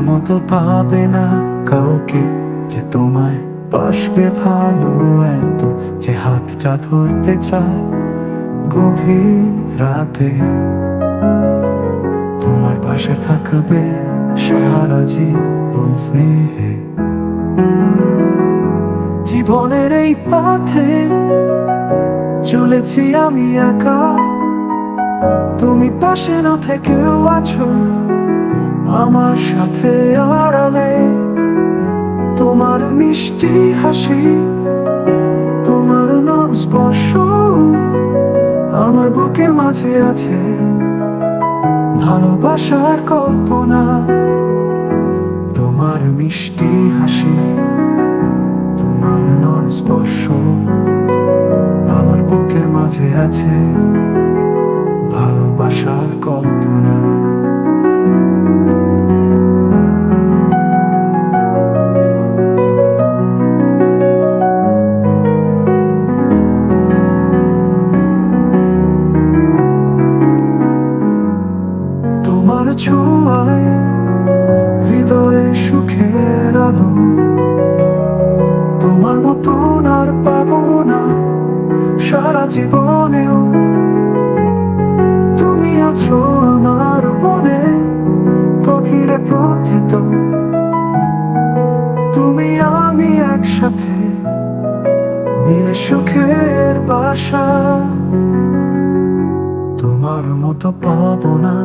মতো পাবে না কাউকে যে তোমায় বাসবে ভালো এত, যে হাতটা ধরতে চায় গভীর রাতে, তোমার পাশে থাকবে সারা জীবন স্নেহে। জীবনের এই পথে চলেছি আমি একা, তুমি পাশে না থেকেও আছো আমার সাথে আড়ালে। তোমার মিষ্টি হাসি, তোমার নরম স্পর্শ আমার বুকের মাঝে আছে ভালোবাসার কল্পনা। তোমার মিষ্টি হাসি, তোমার নরম স্পর্শ আমার বুকের মাঝে আছে ভালোবাসার কল্পনা। তোমার ছোঁয়ায় হৃদয়ে সুখের আলো, তোমার মতন আর পাবো না সারা জীবনেও। তুমি আছো আমার মনে গভীরে প্রথিত, তুমি আমি একসাথে মিলে সুখের বাসা। তোমার মতো পাবো না